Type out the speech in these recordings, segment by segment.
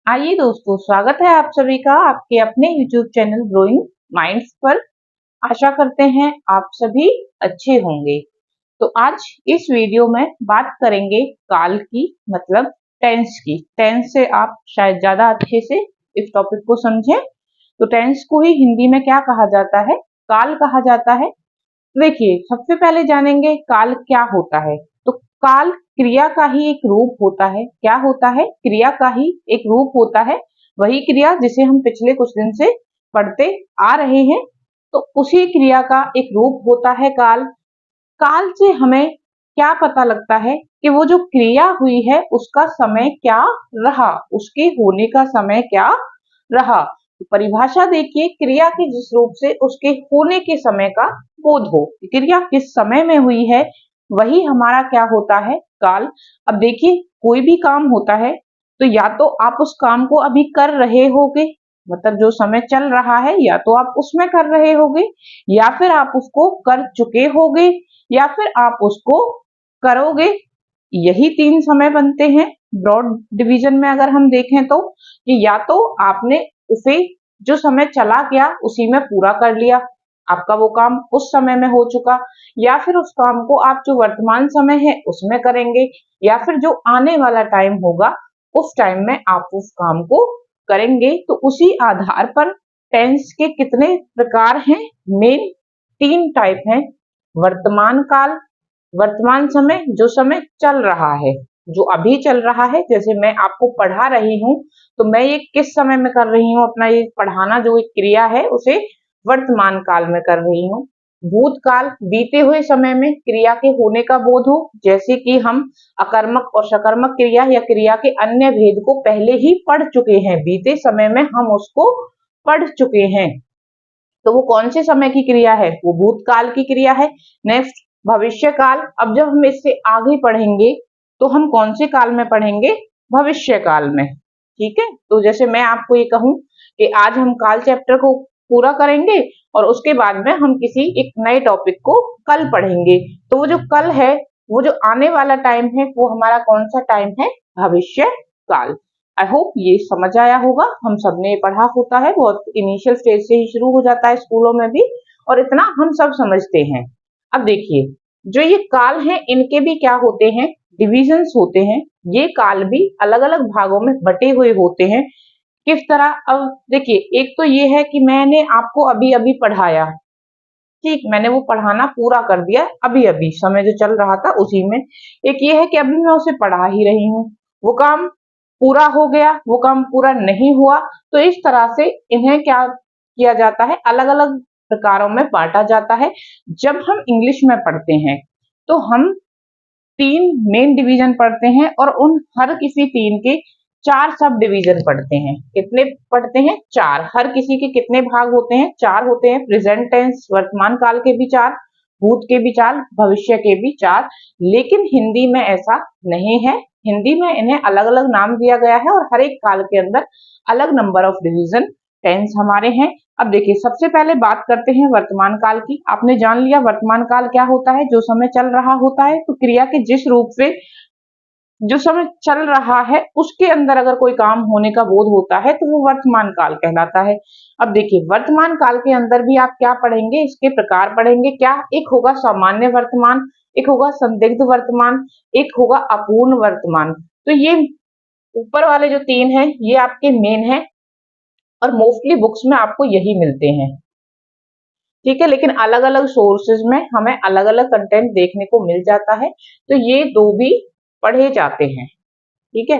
आइए दोस्तों, स्वागत है आप सभी का आपके अपने YouTube चैनल ग्रोइंग माइंड्स पर। आशा करते हैं आप सभी अच्छे होंगे। तो आज इस वीडियो में बात करेंगे काल की, मतलब टेंस की। टेंस से आप शायद ज्यादा अच्छे से इस टॉपिक को समझें। तो टेंस को ही हिंदी में क्या कहा जाता है? काल कहा जाता है। देखिए, सबसे पहले जानेंगे काल क्या होता है। तो काल क्रिया का ही एक रूप होता है। क्या होता है? क्रिया का ही एक रूप होता है। वही क्रिया जिसे हम पिछले कुछ दिन से पढ़ते आ रहे हैं, तो उसी क्रिया का एक रूप होता है काल। काल से हमें क्या पता लगता है कि वो जो क्रिया हुई है उसका समय क्या रहा, उसके होने का समय क्या रहा। तो परिभाषा देखिए, क्रिया के जिस रूप से उसके होने के समय का बोध हो, क्रिया किस समय में हुई है वही हमारा क्या होता है? काल। अब देखिए, कोई भी काम होता है तो या तो आप उस काम को अभी कर रहे होगे, मतलब जो समय चल रहा है, या तो आप उसमें कर रहे होगे, या फिर आप उसको कर चुके होगे, या फिर आप उसको करोगे। यही तीन समय बनते हैं ब्रॉड डिवीजन में। अगर हम देखें तो कि या तो आपने उसे जो समय चला गया उसी में पूरा कर लिया, आपका वो काम उस समय में हो चुका, या फिर उस काम को आप जो वर्तमान समय है उसमें करेंगे, या फिर जो आने वाला टाइम होगा उस टाइम में आप उस काम को करेंगे। तो उसी आधार पर टेंस के कितने प्रकार हैं? मेन तीन टाइप हैं। वर्तमान काल, वर्तमान समय, जो समय चल रहा है, जो अभी चल रहा है। जैसे मैं आपको पढ़ा रही हूँ, तो मैं ये किस समय में कर रही हूँ? अपना ये पढ़ाना जो एक क्रिया है उसे वर्तमान काल में कर रही हूँ। भूतकाल, बीते हुए समय में क्रिया के होने का बोध हो, जैसे कि हम अकर्मक और सकर्मक क्रिया या क्रिया के अन्य भेद को पहले ही पढ़ चुके हैं, बीते समय में हम उसको पढ़ चुके हैं। तो वो कौन से समय की क्रिया है? वो भूतकाल की क्रिया है। नेक्स्ट, भविष्य काल। अब जब हम इससे आगे पढ़ेंगे तो हम कौन से काल में पढ़ेंगे? भविष्य काल में। ठीक है, तो जैसे मैं आपको ये कहूं कि आज हम काल चैप्टर को पूरा करेंगे और उसके बाद में हम किसी एक नए टॉपिक को कल पढ़ेंगे, तो वो जो कल है, वो जो आने वाला टाइम है, वो हमारा कौन सा टाइम है? भविष्य काल। आई होप ये समझ आया होगा। हम सबने ये पढ़ा होता है, बहुत इनिशियल स्टेज से ही शुरू हो जाता है स्कूलों में भी, और इतना हम सब समझते हैं। अब देखिए, जो ये काल हैं इनके भी क्या होते हैं? डिविजन्स होते हैं। ये काल भी अलग अलग भागों में बटे हुए होते हैं। किस तरह? अब देखिए, एक तो ये है कि मैंने आपको अभी अभी पढ़ाया, ठीक, मैंने वो पढ़ाना पूरा कर दिया अभी अभी, समय जो चल रहा था उसी में। एक ये है कि अभी मैं उसे पढ़ा ही रही हूँ, वो काम पूरा हो गया, वो काम पूरा नहीं हुआ। तो इस तरह से इन्हें क्या किया जाता है? अलग अलग प्रकारों में बांटा जाता है। जब हम इंग्लिश में पढ़ते हैं तो हम तीन मेन डिवीजन पढ़ते हैं और उन हर किसी तीन के चार सब डिवीजन पढ़ते हैं। कितने पढ़ते हैं? चार। हर किसी के कितने भाग होते हैं? चार होते हैं। प्रेजेंट टेंस, वर्तमान काल के भी चार, भूत के भी चार, भविष्य के भी चार। लेकिन हिंदी में ऐसा नहीं है। हिंदी में इन्हें अलग अलग नाम दिया गया है और हर एक काल के अंदर अलग नंबर ऑफ डिवीजन टेंस हमारे हैं। अब देखिए, सबसे पहले बात करते हैं वर्तमान काल की। आपने जान लिया वर्तमान काल क्या होता है, जो समय चल रहा होता है। तो क्रिया के जिस रूप से जो समय चल रहा है उसके अंदर अगर कोई काम होने का बोध होता है तो वो वर्तमान काल कहलाता है। अब देखिए, वर्तमान काल के अंदर भी आप क्या पढ़ेंगे? इसके प्रकार पढ़ेंगे। क्या? एक होगा सामान्य वर्तमान, एक होगा संदिग्ध वर्तमान, एक होगा अपूर्ण वर्तमान। तो ये ऊपर वाले जो तीन हैं ये आपके मेन हैं और मोस्टली बुक्स में आपको यही मिलते हैं। ठीक है, लेकिन अलग अलग सोर्सेज में हमें अलग अलग कंटेंट देखने को मिल जाता है, तो ये दो भी पढ़े जाते हैं। ठीक है,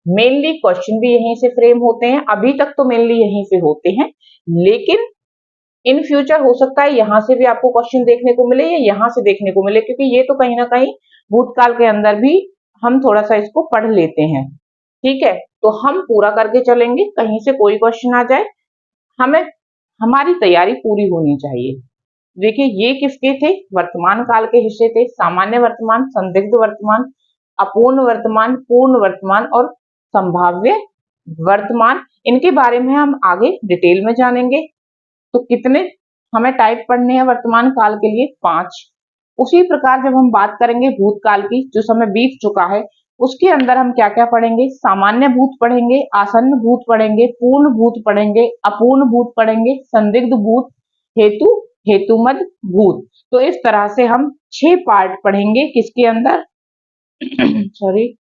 मेनली क्वेश्चन भी यहीं से फ्रेम होते हैं। अभी तक तो मेनली यहीं से होते हैं, लेकिन इन फ्यूचर हो सकता है यहाँ से भी आपको क्वेश्चन देखने को मिले या यहाँ से देखने को मिले, क्योंकि ये तो कहीं ना कहीं भूतकाल के अंदर भी हम थोड़ा सा इसको पढ़ लेते हैं। ठीक है, तो हम पूरा करके चलेंगे, कहीं से कोई क्वेश्चन आ जाए, हमें हमारी तैयारी पूरी होनी चाहिए। देखिए, ये किसके थे? वर्तमान काल के हिस्से थे। सामान्य वर्तमान, संदिग्ध वर्तमान, अपूर्ण वर्तमान, पूर्ण वर्तमान और संभाव्य वर्तमान। इनके बारे में हम आगे डिटेल में जानेंगे। तो कितने हमें टाइप पढ़ने हैं वर्तमान काल के लिए? 5। उसी प्रकार जब हम बात करेंगे भूतकाल की, जो समय बीत चुका है, उसके अंदर हम क्या क्या पढ़ेंगे, सामान्य भूत पढ़ेंगे, आसन्न भूत पढ़ेंगे, पूर्ण भूत पढ़ेंगे, अपूर्ण भूत पढ़ेंगे, संदिग्ध भूत, हेतु, हेतुमद भूत। तो इस तरह से हम 6 पार्ट पढ़ेंगे किसके अंदर सॉरी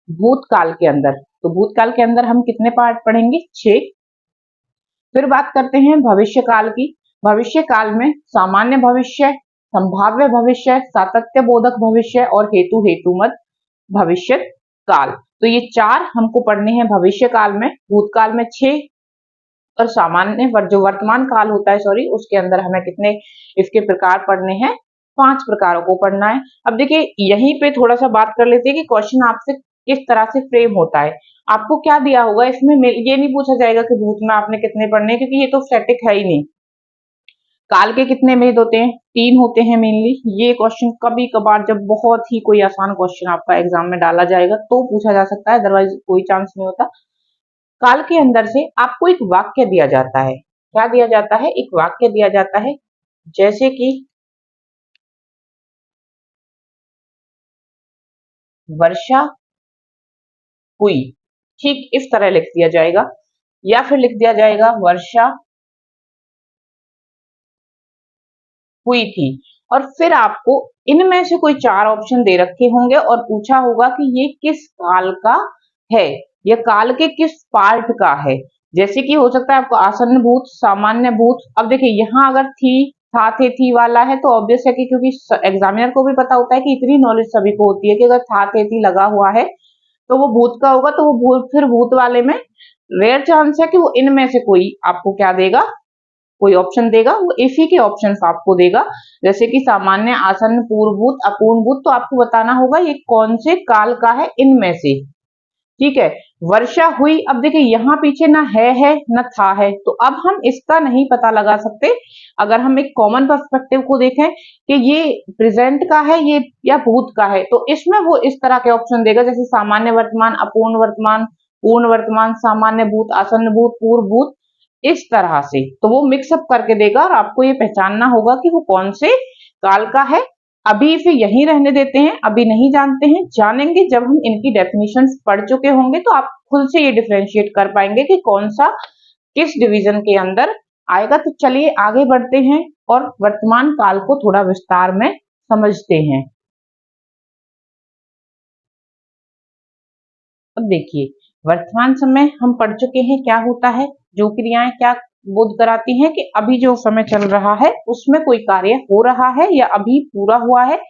भूतकाल के अंदर। तो भूतकाल के अंदर हम कितने पार्ट पढ़ेंगे, 6। फिर बात करते हैं भविष्य काल की। भविष्य काल में सामान्य भविष्य, संभाव्य भविष्य, सातत्य बोधक भविष्य और हेतु हेतुमत भविष्य काल। तो ये 4 हमको पढ़ने हैं भविष्य काल में। भूतकाल में 6 और सामान्य जो वर्तमान काल होता है सॉरी उसके अंदर हमें कितने इसके प्रकार पढ़ने हैं, 5 प्रकारों को पढ़ना है। अब देखिए यहीं पे थोड़ा सा बात कर लेते हैं कि क्वेश्चन आपसे किस तरह से फ्रेम होता है। आपको क्या दिया होगा इसमें, ये नहीं पूछा जाएगा कि भूत में आपने कितने पढ़ने हैं, क्योंकि ये तो स्टैटिक है ही नहीं। काल के कितने भेद होते हैं, 3 होते हैं मेनली। ये क्वेश्चन कभी कभार जब बहुत ही कोई आसान क्वेश्चन आपका एग्जाम में डाला जाएगा तो पूछा जा सकता है, अदरवाइज कोई चांस नहीं होता। काल के अंदर से आपको एक वाक्य दिया जाता है। क्या दिया जाता है, एक वाक्य दिया जाता है, जैसे कि वर्षा हुई, ठीक इस तरह लिख दिया जाएगा, या फिर लिख दिया जाएगा वर्षा हुई थी। और फिर आपको इनमें से कोई 4 ऑप्शन दे रखे होंगे और पूछा होगा कि ये किस काल का है, ये काल के किस पार्ट का है। जैसे कि हो सकता है आपको आसन्न भूत, सामान्य भूत। अब देखिए यहाँ अगर थी, था, थे, थी वाला है तो ऑब्वियस है कि क्योंकि एग्जामिनर को भी पता होता है कि इतनी नॉलेज सभी को होती है कि अगर था, थे, थी लगा हुआ है तो वो भूत का होगा। तो वो भूत, फिर भूत वाले में रेयर चांस है कि वो इनमें से कोई आपको क्या देगा, कोई ऑप्शन देगा। वो इसी के ऑप्शंस आपको देगा, जैसे कि सामान्य, आसन्न, पूर्वभूत, अपूर्णभूत। तो आपको बताना होगा ये कौन से काल का है इनमें से। ठीक है, वर्षा हुई। अब देखिए यहाँ पीछे ना है ना था है, तो अब हम इसका नहीं पता लगा सकते। अगर हम एक कॉमन पर्सपेक्टिव को देखें कि ये प्रेजेंट का है ये या भूत का है, तो इसमें वो इस तरह के ऑप्शन देगा, जैसे सामान्य वर्तमान, अपूर्ण वर्तमान, पूर्ण वर्तमान, सामान्य भूत, आसन्न भूत, पूर्व भूत, इस तरह से। तो वो मिक्सअप करके देगा और आपको ये पहचानना होगा कि वो कौन से काल का है। अभी इसे यहीं रहने देते हैं, अभी नहीं जानते हैं, जानेंगे जब हम इनकी डेफिनेशंस पढ़ चुके होंगे तो आप खुद से ये डिफरेंशिएट कर पाएंगे कि कौन सा किस डिवीजन के अंदर आएगा। तो चलिए आगे बढ़ते हैं और वर्तमान काल को थोड़ा विस्तार में समझते हैं। अब देखिए वर्तमान समय हम पढ़ चुके हैं क्या होता है, जो क्रियाएं क्या बोध कराती हैं कि अभी जो समय चल रहा है उसमें कोई कार्य हो रहा है या अभी पूरा हुआ है,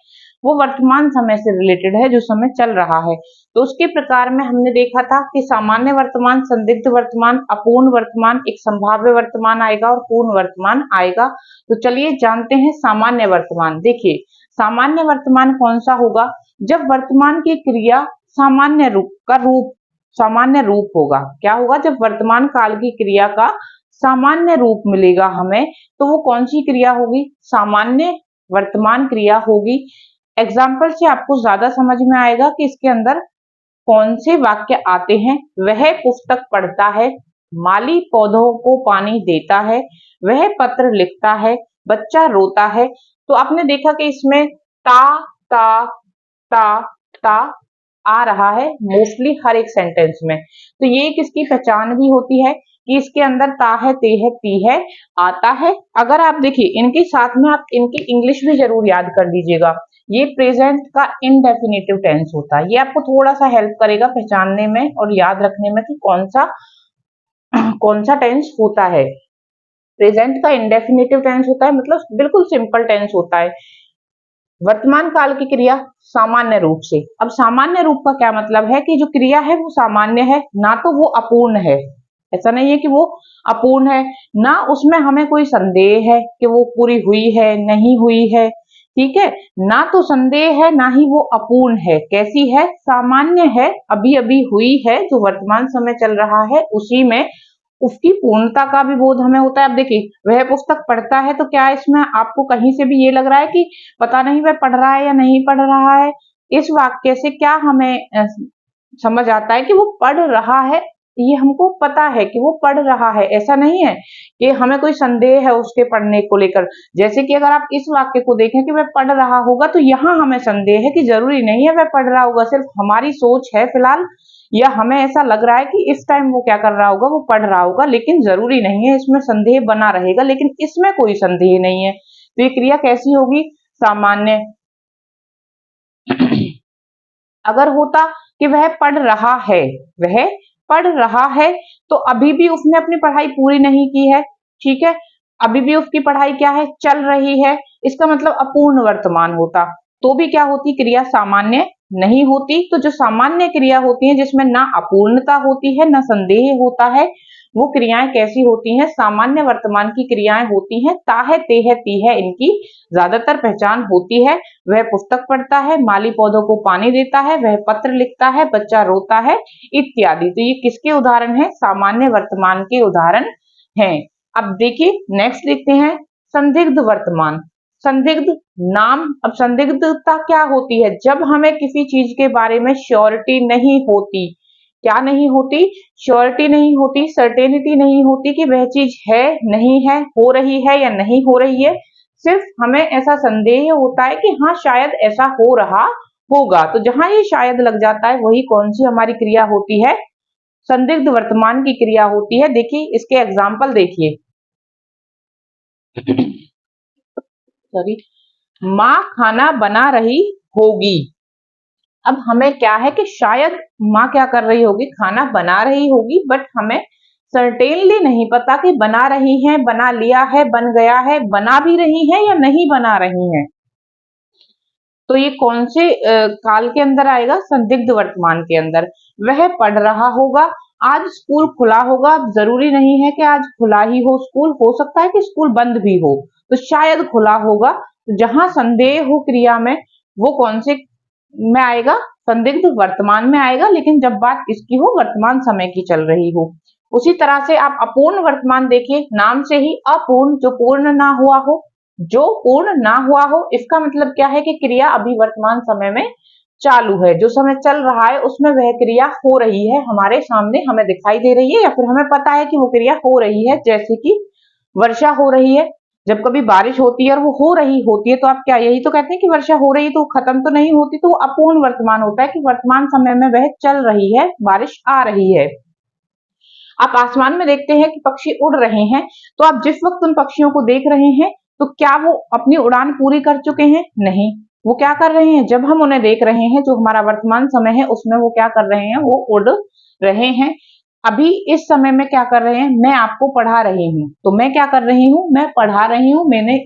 वो वर्तमान समय से रिलेटेड है, जो समय चल रहा है। तो उसके प्रकार में हमने देखा था कि सामान्य वर्तमान, संदिग्ध वर्तमान, अपूर्ण वर्तमान, एक संभाव्य वर्तमान आएगा और पूर्ण वर्तमान आएगा। तो चलिए जानते हैं सामान्य वर्तमान। देखिए सामान्य वर्तमान कौन सा होगा, जब वर्तमान की क्रिया सामान्य रूप होगा। क्या होगा, जब वर्तमान काल की क्रिया का सामान्य रूप मिलेगा हमें, तो वो कौन सी क्रिया होगी, सामान्य वर्तमान क्रिया होगी। एग्जाम्पल से आपको ज्यादा समझ में आएगा कि इसके अंदर कौन से वाक्य आते हैं। वह पुस्तक पढ़ता है, माली पौधों को पानी देता है, वह पत्र लिखता है, बच्चा रोता है। तो आपने देखा कि इसमें ता ता ता ता आ रहा है मोस्टली हर एक सेंटेंस में। तो ये किसकी पहचान भी होती है कि इसके अंदर ता है, ते है, ती है, आता है। अगर आप देखिए इनके साथ में आप इनकी इंग्लिश भी जरूर याद कर लीजिएगा। ये प्रेजेंट का इनडेफिनेटिव टेंस होता है, ये आपको थोड़ा सा हेल्प करेगा पहचानने में और याद रखने में कि कौन सा टेंस होता है। प्रेजेंट का इनडेफिनेटिव टेंस होता है, मतलब बिल्कुल सिंपल टेंस होता है। वर्तमान काल की क्रिया सामान्य रूप से। अब सामान्य रूप का क्या मतलब है कि जो क्रिया है वो सामान्य है, ना तो वो अपूर्ण है। ऐसा नहीं है कि वो अपूर्ण है, ना उसमें हमें कोई संदेह है कि वो पूरी हुई है नहीं हुई है। ठीक है, ना तो संदेह है ना ही वो अपूर्ण है। कैसी है, सामान्य है, अभी अभी हुई है, जो वर्तमान समय चल रहा है उसी में उसकी पूर्णता का भी बोध हमें होता है। अब देखिए वह पुस्तक पढ़ता है, तो क्या इसमें आपको कहीं से भी ये लग रहा है कि पता नहीं वह पढ़ रहा है या नहीं पढ़ रहा है। इस वाक्य से क्या हमें समझ आता है कि वो पढ़ रहा है, ये हमको पता है कि वो पढ़ रहा है, ऐसा नहीं है कि हमें कोई संदेह है उसके पढ़ने को लेकर। जैसे कि अगर आप इस वाक्य को देखें कि वह पढ़ रहा होगा, तो यहाँ हमें संदेह है कि जरूरी नहीं है वह पढ़ रहा होगा, सिर्फ हमारी सोच है फिलहाल, या हमें ऐसा लग रहा है कि इस टाइम वो क्या कर रहा होगा, वो पढ़ रहा होगा, लेकिन जरूरी नहीं है, इसमें संदेह बना रहेगा, लेकिन इसमें कोई संदेह नहीं है। तो ये क्रिया कैसी होगी? सामान्य। अगर होता कि वह पढ़ रहा है, वह पढ़ रहा है, तो अभी भी उसने अपनी पढ़ाई पूरी नहीं की है, ठीक है, अभी भी उसकी पढ़ाई क्या है, चल रही है, इसका मतलब अपूर्ण वर्तमान होता, तो भी क्या होती, क्रिया सामान्य नहीं होती। तो जो सामान्य क्रिया होती है जिसमें ना अपूर्णता होती है ना संदेह होता है, वो क्रियाएं कैसी होती हैं? सामान्य वर्तमान की क्रियाएं होती हैं। ताहे तेह तीह इनकी ज्यादातर पहचान होती है। वह पुस्तक पढ़ता है, माली पौधों को पानी देता है, वह पत्र लिखता है, बच्चा रोता है, इत्यादि। तो ये किसके उदाहरण हैं? सामान्य वर्तमान के उदाहरण हैं। अब देखिए नेक्स्ट देखते हैं संदिग्ध वर्तमान। संदिग्ध नाम। अब संदिग्धता क्या होती है? जब हमें किसी चीज के बारे में श्योरिटी नहीं होती। क्या नहीं होती? श्योरिटी नहीं होती, सर्टेनिटी नहीं होती कि वह चीज है, नहीं है, हो रही है या नहीं हो रही है। सिर्फ हमें ऐसा संदेह होता है कि हाँ शायद ऐसा हो रहा होगा। तो जहां ये शायद लग जाता है, वही कौन सी हमारी क्रिया होती है? संदिग्ध वर्तमान की क्रिया होती है। देखिए इसके एग्जाम्पल देखिए। सॉरी, माँ खाना बना रही होगी। अब हमें क्या है कि शायद माँ क्या कर रही होगी, खाना बना रही होगी, बट हमें सर्टेनली नहीं पता कि बना रही है, बना लिया है, बन गया है, बना भी रही है या नहीं बना रही है। तो ये कौन से काल के अंदर आएगा? संदिग्ध वर्तमान के अंदर। वह पढ़ रहा होगा। आज स्कूल खुला होगा, जरूरी नहीं है कि आज खुला ही हो स्कूल, हो सकता है कि स्कूल बंद भी हो, तो शायद खुला होगा। तो जहां संदेह हो क्रिया में, वो कौन से में आएगा? संदिग्ध वर्तमान में आएगा, लेकिन जब बात इसकी हो वर्तमान समय की चल रही हो। उसी तरह से आप अपूर्ण वर्तमान देखिए, नाम से ही अपूर्ण, जो पूर्ण ना हुआ हो, जो पूर्ण ना हुआ हो, इसका मतलब क्या है कि क्रिया अभी वर्तमान समय में चालू है, जो समय चल रहा है उसमें वह क्रिया हो रही है, हमारे सामने हमें दिखाई दे रही है, या फिर हमें पता है कि वो क्रिया हो रही है। जैसे कि वर्षा हो रही है, जब कभी बारिश होती है और वो हो रही होती है, तो आप क्या यही तो कहते हैं कि वर्षा हो रही है, तो खत्म तो नहीं होती, तो वो अपूर्ण वर्तमान होता है कि वर्तमान समय में वह चल रही है, बारिश आ रही है। आप आसमान में देखते हैं कि पक्षी उड़ रहे हैं, तो आप जिस वक्त उन पक्षियों को देख रहे हैं, तो क्या वो अपनी उड़ान पूरी कर चुके हैं? नहीं। वो क्या कर रहे हैं? जब हम उन्हें देख रहे हैं, जो हमारा वर्तमान समय है, उसमें वो क्या कर रहे हैं? वो उड़ रहे हैं। अभी इस समय में क्या कर रहे हैं? मैं आपको पढ़ा रही हूँ, तो मैं क्या कर रही हूँ? मैं पढ़ा रही हूँ, मैंने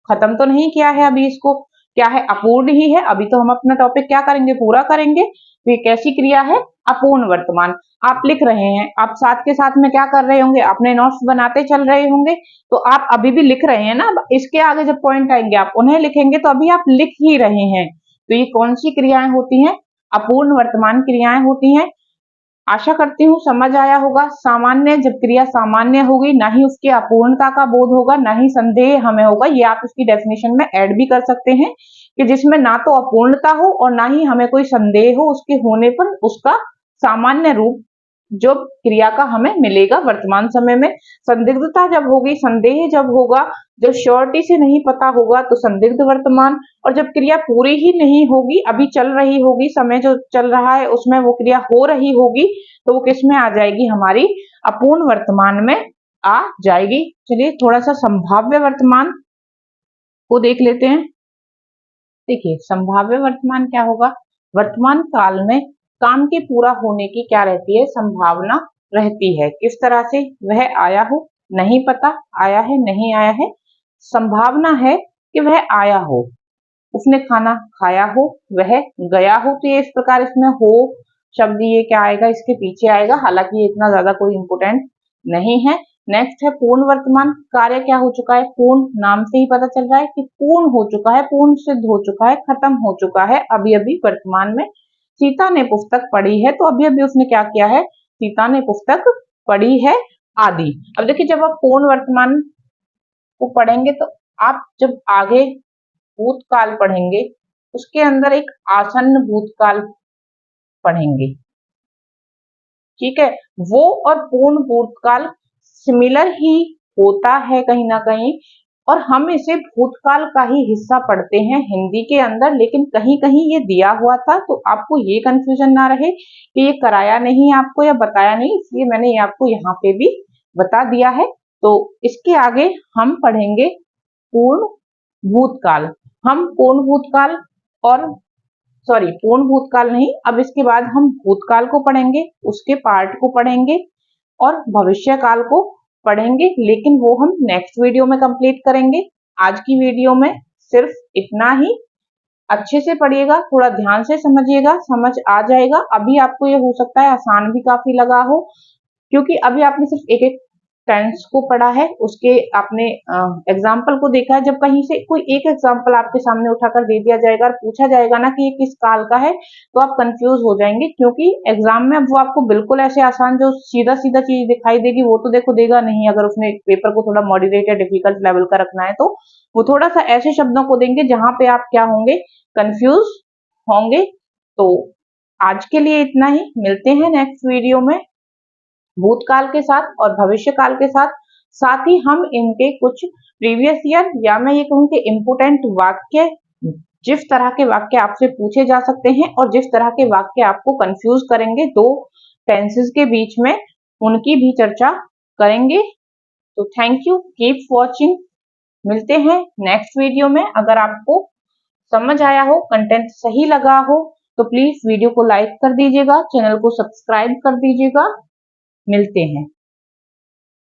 खत्म तो नहीं किया है अभी इसको, क्या है? अपूर्ण ही है, अभी तो हम अपना टॉपिक क्या करेंगे? पूरा करेंगे। तो ये कैसी क्रिया है? अपूर्ण वर्तमान। आप लिख रहे हैं, आप साथ के साथ में क्या कर रहे होंगे? अपने नोट्स बनाते चल रहे होंगे, तो आप अभी भी लिख रहे हैं ना। अब इसके आगे जब पॉइंट आएंगे आप उन्हें लिखेंगे, तो अभी आप लिख ही रहे हैं। तो ये कौन सी क्रियाएं होती हैं? अपूर्ण वर्तमान क्रियाएं होती हैं। आशा करती हूँ समझ आया होगा। सामान्य, जब क्रिया सामान्य होगी, ना ही उसकी अपूर्णता का बोध होगा, ना ही संदेह हमें होगा। ये आप इसकी डेफिनेशन में ऐड भी कर सकते हैं कि जिसमें ना तो अपूर्णता हो और ना ही हमें कोई संदेह हो उसके होने पर, उसका सामान्य रूप जो क्रिया का हमें मिलेगा वर्तमान समय में। संदिग्धता जब होगी, संदेह जब होगा, जब श्योरिटी से नहीं पता होगा, तो संदिग्ध वर्तमान। और जब क्रिया पूरी ही नहीं होगी, अभी चल रही होगी, समय जो चल रहा है उसमें वो क्रिया हो रही होगी, तो वो किस में आ जाएगी? हमारी अपूर्ण वर्तमान में आ जाएगी। चलिए थोड़ा सा संभाव्य वर्तमान को देख लेते हैं। देखिए संभाव्य वर्तमान क्या होगा? वर्तमान काल में काम के पूरा होने की क्या रहती है? संभावना रहती है। किस तरह से? वह आया हो, नहीं पता आया है नहीं आया है, संभावना है कि वह आया हो, उसने खाना खाया हो, वह गया हो। तो ये इस प्रकार इसमें हो शब्द ये क्या आएगा? इसके पीछे आएगा, हालांकि ये इतना ज्यादा कोई इंपोर्टेंट नहीं है। नेक्स्ट है पूर्ण वर्तमान। कार्य क्या हो चुका है? पूर्ण, नाम से ही पता चल रहा है कि पूर्ण हो चुका है, पूर्ण सिद्ध हो चुका है, खत्म हो चुका है अभी अभी वर्तमान में। सीता ने पुस्तक पढ़ी है, तो अभी अभी उसने क्या किया है? सीता ने पुस्तक पढ़ी है, आदि। अब देखिए जब आप पूर्ण वर्तमान को पढ़ेंगे, तो आप जब आगे भूतकाल पढ़ेंगे, उसके अंदर एक आसन्न भूतकाल पढ़ेंगे, ठीक है, वो और पूर्ण भूतकाल सिमिलर ही होता है कहीं ना कहीं, और हम इसे भूतकाल का ही हिस्सा पढ़ते हैं हिंदी के अंदर, लेकिन कहीं कहीं ये दिया हुआ था, तो आपको ये कंफ्यूजन ना रहे कि ये कराया नहीं आपको या बताया नहीं, इसलिए मैंने ये आपको यहाँ पे भी बता दिया है। तो इसके आगे हम पढ़ेंगे पूर्ण भूतकाल। हम पूर्ण भूतकाल और पूर्ण भूतकाल नहीं, अब इसके बाद हम भूतकाल को पढ़ेंगे, उसके पार्ट को पढ़ेंगे और भविष्य काल को पढ़ेंगे, लेकिन वो हम नेक्स्ट वीडियो में कंप्लीट करेंगे। आज की वीडियो में सिर्फ इतना ही। अच्छे से पढ़िएगा, थोड़ा ध्यान से समझिएगा, समझ आ जाएगा। अभी आपको ये हो सकता है आसान भी काफी लगा हो, क्योंकि अभी आपने सिर्फ एक एक टेंस को पढ़ा है, उसके आपने एग्जाम्पल को देखा है। जब कहीं से कोई एक एग्जाम्पल आपके सामने उठाकर दे दिया जाएगा और पूछा जाएगा ना कि ये किस काल का है, तो आप कंफ्यूज हो जाएंगे, क्योंकि एग्जाम में अब वो आपको बिल्कुल ऐसे आसान जो सीधा सीधा चीज दिखाई देगी वो तो देखो देगा नहीं। अगर उसने पेपर को थोड़ा मॉडरेट या डिफिकल्ट लेवल का रखना है, तो वो थोड़ा सा ऐसे शब्दों को देंगे जहां पे आप क्या होंगे, कंफ्यूज होंगे। तो आज के लिए इतना ही, मिलते हैं नेक्स्ट वीडियो में भूतकाल के साथ और भविष्य काल के साथ। साथ ही हम इनके कुछ प्रीवियस ईयर या मैं ये कहूँ कि इम्पोर्टेंट वाक्य, जिस तरह के वाक्य आपसे पूछे जा सकते हैं और जिस तरह के वाक्य आपको कंफ्यूज करेंगे दो टेंसेस के बीच में, उनकी भी चर्चा करेंगे। तो थैंक यू, कीप वॉचिंग। मिलते हैं नेक्स्ट वीडियो में। अगर आपको समझ आया हो, कंटेंट सही लगा हो, तो प्लीज वीडियो को लाइक कर दीजिएगा, चैनल को सब्सक्राइब कर दीजिएगा। मिलते हैं।